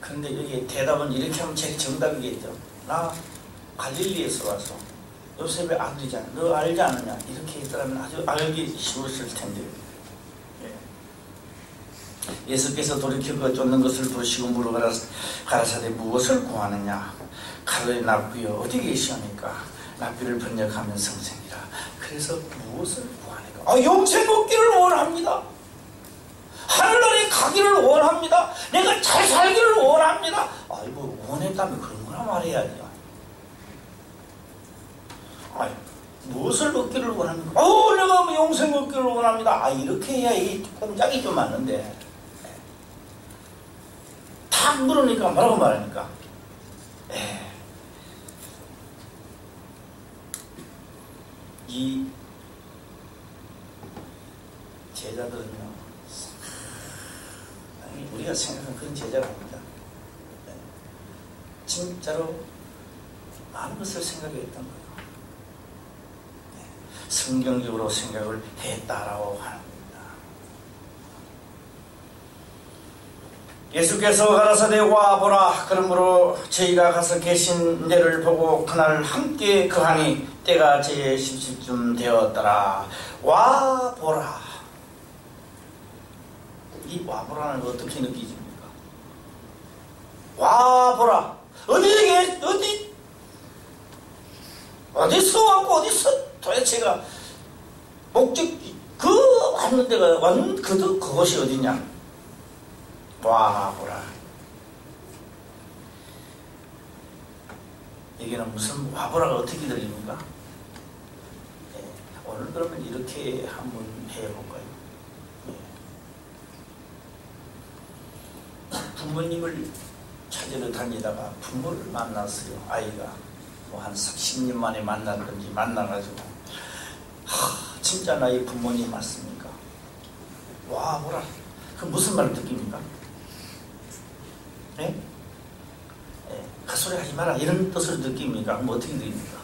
그런데 여기 대답은 이렇게 하면 제일 정답이겠죠. 나 갈릴리에서 와서 요셉의 아들이잖아. 너 알지 않느냐? 이렇게 했더라면 아주 알기 쉬웠을 텐데. 예수께서 돌이켜 그 쫓는 것을 보시고 물어 가라사대 무엇을 구하느냐? 가로에 납비여 어디 계시오니까? 납비를 번역하면 성생이라. 그래서 무엇을 구하니까? 영생 얻기를 원합니다. 하늘나라에 가기를 원합니다. 내가 잘 살기를 원합니다. 아이고 원했다면 그런 거나 말해야죠. 무엇을 얻기를 원합니까? 내가 영생 얻기를 원합니다. 이렇게 해야 이 꼼짝이 좀 맞는데 탁 물으니까 뭐라고 말하니까 이 제자들은요 우리가 생각하는 그런 제자가 아닙니다. 진짜로 많은 것을 생각했던 거예요. 성경적으로 생각을 했다라고 하는 겁니다. 예수께서 가라사대 와보라. 그러므로 저희가 가서 계신 데를 보고 그날 함께 거하니 때가 제 10시쯤 되었더라. 와보라. 이 와보라는 거 어떻게 느끼십니까? 와보라. 어디서 왔고 어디서 도대체가 목적지 왔는 데가 왔는 그것이 어디냐? 와보라. 여기는 무슨 와보라가 어떻게 들립니까? 오늘 그러면 이렇게 한번 해볼까요? 부모님을 찾으러 다니다가 부모를 만났어요. 아이가 한 10년 만에 만났던지 만나가지고 진짜 나의 부모님 맞습니까? 와 뭐라 그 무슨 말을 느낍니까? 네? 그 소리 하지 마라 이런 뜻을 느낍니까? 그럼 어떻게 느낍니까?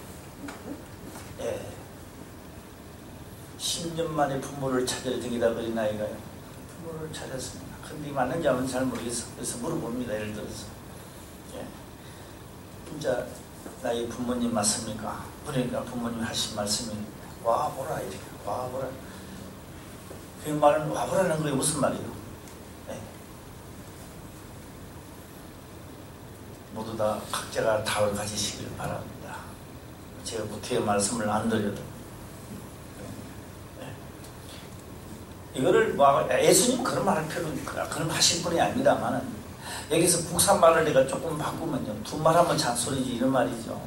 10년 만에 부모를 찾으러 다니다 버린 아이가요. 부모를 찾았습니다. 근데 맞는지 안 맞는지 잘 모르겠어. 그래서 물어봅니다. 예를 들어서 진짜 나의 부모님 맞습니까? 그러니까 부모님 하신 말씀이 와보라 이렇게 와보라. 그 말은 와보라는 거에 무슨 말이에요? 모두 다 각자가 답을 가지시길 바랍니다. 제가 구태의 말씀을 안 드려도 이거를 예수님 그런 말할 필요는 그런 하실 분이 아닙니다만은 여기서 국산말을 내가 조금 바꾸면요 두 말 하면 잔소리지 이런 말이죠.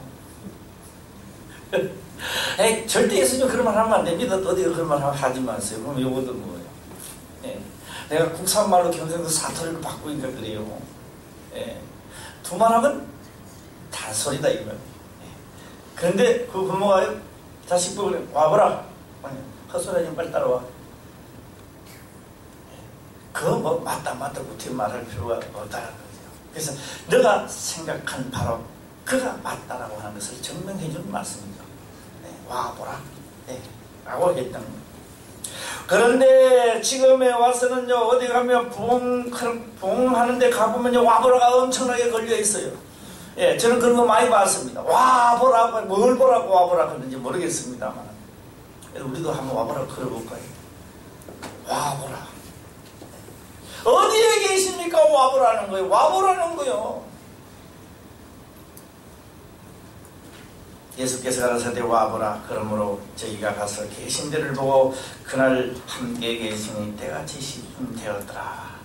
절대 예수님 그런 말 하면 안 됩니다. 어디 그런 말 하지 마세요. 그럼 요거도 뭐예요? 내가 국산말로 경상도 사투리를 바꾸니까 그래요. 두 말 하면 잔소리다 이거예요. 그런데 그 부모가 자식 보고 와보라. 헛소리 하지 빨리 따라와. 그거 뭐 맞다 그렇게 말할 필요가 없다는 거죠. 그래서 너가 생각한 바로 그가 맞다라고 하는 것을 증명해 주는 말씀이죠. 와보라 라고 했던 거예요. 그런데 지금에 와서는요 어디 가면 부흥하는 데 가보면요 와보라가 엄청나게 걸려 있어요. 저는 그런 거 많이 봤습니다. 와보라 뭘 보라고 와보라 그런지 모르겠습니다만 우리도 한번 와보라 걸어볼까요? 와보라 어디에 계십니까? 와보라는 거예요. 와보라는 거예요. 예수께서 가라사대 와보라. 그러므로 저희가 가서 계신 데를 보고 그날 함께 계시니 때가 7시쯤 되었더라.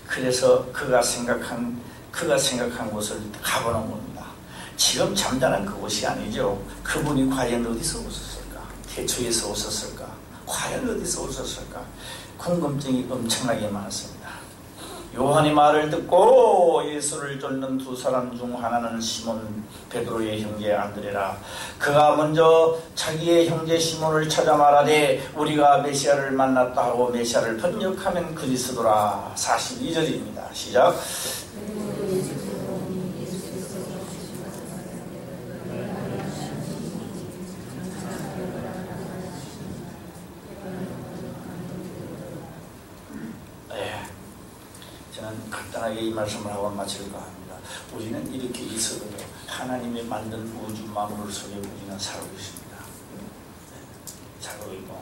그래서 그가 생각한 곳을 가보는 겁니다. 지금 잠자는 그곳이 아니죠. 그분이 과연 어디서 오셨을까? 태초에서 오셨을까? 과연 어디서 오셨을까? 궁금증이 엄청나게 많았습니다. 요한의 말을 듣고 예수를 쫓는 두 사람 중 하나는 시몬 베드로의 형제 안드레라. 그가 먼저 자기의 형제 시몬을 찾아 말하되 우리가 메시아를 만났다 하고 메시아를 번역하면 그리스도라. 42절입니다. 시작. 저는 간단하게 이 말씀을 하고 마칠까 합니다. 우리는 이렇게 있어도 하나님이 만든 우주 만물 속에 우리는 살고 있습니다. 살고 있고,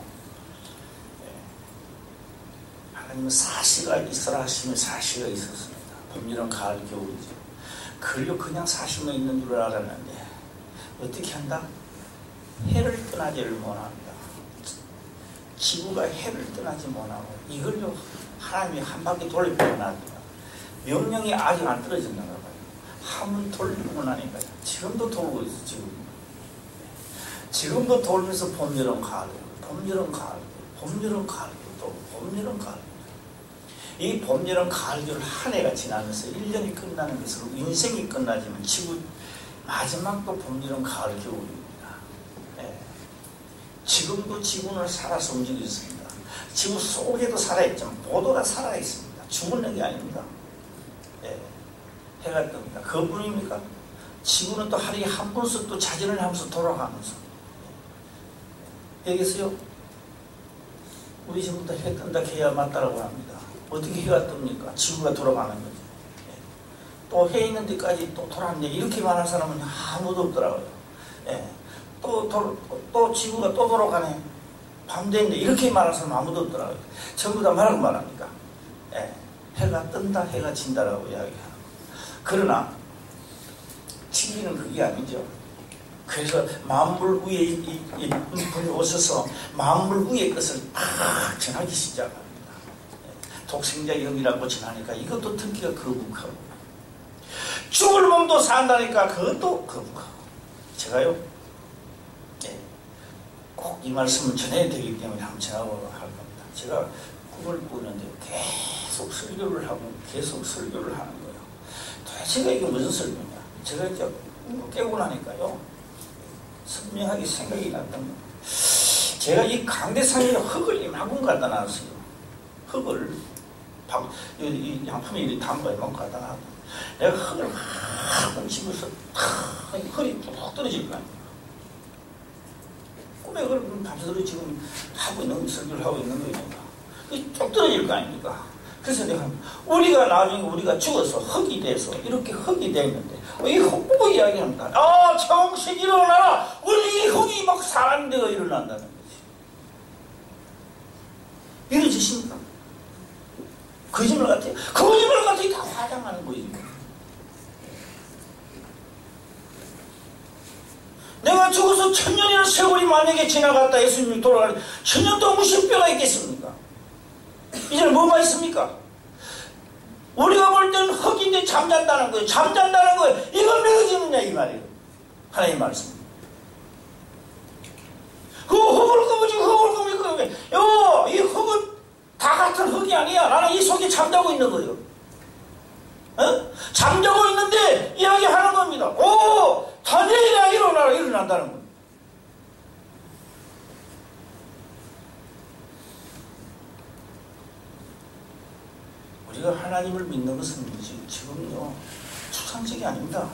하나님은 사시가 있어라 하시면 사시가 있었습니다. 봄이랑 가을 겨울이죠. 그걸로 그냥 사시만 있는 줄 알았는데 어떻게 한다? 해를 떠나지를 못합니다. 지구가 해를 떠나지 못하고 이걸로 하나님이 한 바퀴 돌리고 나니까 명령이 아직 안 떨어졌나 봐요. 한 번 돌리고 나니까 지금도 돌고 있어. 지금도 돌면서 봄, 여름, 가을, 봄, 여름, 가을, 봄, 여름, 가을, 또 봄, 여름, 가을. 이 봄, 여름, 가을, 겨울 한 해가 지나면서 1년이 끝나는 것으로 인생이 끝나지만 지구 마지막도 봄, 여름, 가을, 겨울입니다. 지금도 지구는 살아서 움직이고 있습니다. 지구 속에도 살아있지만 모두가 살아있습니다. 죽은 게 아닙니다. 해가 뜹니다. 그것뿐입니까? 지구는 또 하루에 한 번씩 또 자전을 하면서 돌아가면서 여기서요 우리 지금부터 해 뜬다 해야 맞다라고 합니다. 어떻게 해가 뜹니까? 지구가 돌아가는 거죠. 또 해 있는 데까지 또 돌아가는데 이렇게 말하는 사람은 아무도 없더라고요. 또 지구가 또 돌아가네. 밤 됐는데 이렇게 말하는 사람 아무도 없더라고요. 전부 다 말하고 말합니까? 해가 뜬다, 해가 진다라고 이야기합니다. 그러나 진리는 그게 아니죠. 그래서 만물 위에 이분이 오셔서 만물 위의 것을 딱 전하기 시작합니다. 독생자 영이라고 전하니까 이것도 듣기가 거북하고 죽을 몸도 산다니까 그것도 거북하고 제가요 꼭 이 말씀을 전해야 되기 때문에 한번 전하고 할 겁니다. 제가 꿈을 꾸는데 계속 설교를 하고 계속 설교를 하는 거예요. 도대체가 이게 무슨 설교냐. 제가 이제 깨고 나니까요 선명하게 생각이 났던 거예요. 제가 이 강대상에 흙을 이만큼 갖다 놨어요. 흙을 이 양푼이 담바에만 갖다 놨다. 내가 흙을 한번 집어서 흙이 뚝 떨어질 거 아니에요. 꿈에 그걸 밤새도록 지금 하고 있는 설교를 하고 있는 거니까 쭉 떨어질 거 아닙니까? 그래서 내가 우리가 나중에 우리가 죽어서 흙이 돼서 이렇게 흙이 되는데 이 흙 보고 이야기합니다. 정신 일어나라. 우리 이 흙이 막 사람 되어 일어난다는 거지. 이러지십니까? 거짓말 같아요. 그 거짓말 같아요. 다 화장하는 거지. 내가 죽어서 1000년이나 세월이 만약에 지나갔다 예수님이 돌아가니 1000년 동안 무슨 뼈가 있겠습니까? 이제는 뭐가 있습니까? 우리가 볼 때는 흙인데 잠잔다는 거예요. 잠잔다는 거예요. 이걸 왜 거짓느냐 이 말이에요. 하나님 말씀. 그 흙을 꺼보지 흙을 꺼보지 이 흙은 다 같은 흙이 아니야. 나는 이 속에 잠자고 있는 거예요. 잠자고 있는데 이야기하는 겁니다. 다니엘아 일어나라. 일어난다는 거예요. 우리가 하나님을 믿는 것은 지금요 추상적이 아닙니다.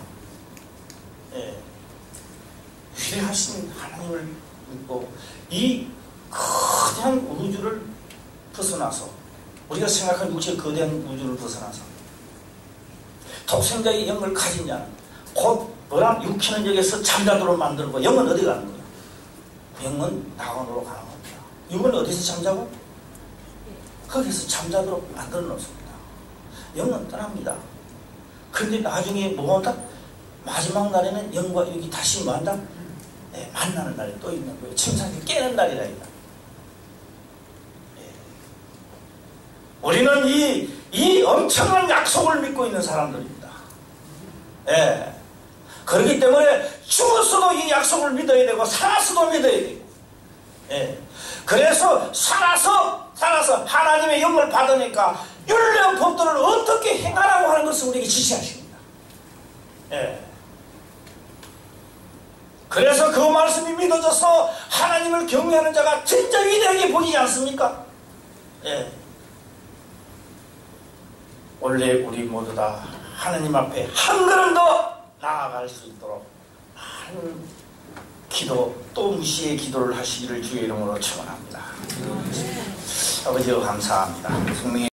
위대하신 하나님을 믿고 이 거대한 우주를 벗어나서 우리가 생각한 육체의 거대한 우주를 벗어나서 독생자의 영을 가진 자는 곧 뭐란 육체는 여기서 잠자도록 만들고 영은 어디 가는 거예요? 영은 낙원으로 가는 겁니다. 영은 어디서 잠자고? 거기서 잠자도록 만들어 놓습니다. 영은 떠납니다. 그런데 나중에 뭐 한다? 마지막 날에는 영과 육이 다시 뭐 한다? 만나는 날이 또 있는 거예요. 침상에서 깨는 날이라 이다. 우리는 이 엄청난 약속을 믿고 있는 사람들입니다. 그렇기 때문에 죽었어도 이 약속을 믿어야 되고 살았어도 믿어야 되고 예. 그래서 살아서 하나님의 영을 받으니까 율례 법도를 어떻게 행하라고 하는 것을 우리에게 지시하십니다. 예. 그래서 그 말씀이 믿어져서 하나님을 경외하는 자가 진짜 위대하게 보이지 않습니까? 예. 원래 우리 모두 다 하나님 앞에 한 걸음 더 나아갈 수 있도록 한 기도 또 무시의 기도를 하시기를 주의 이름으로 축원합니다. 아버지 감사합니다. 성령의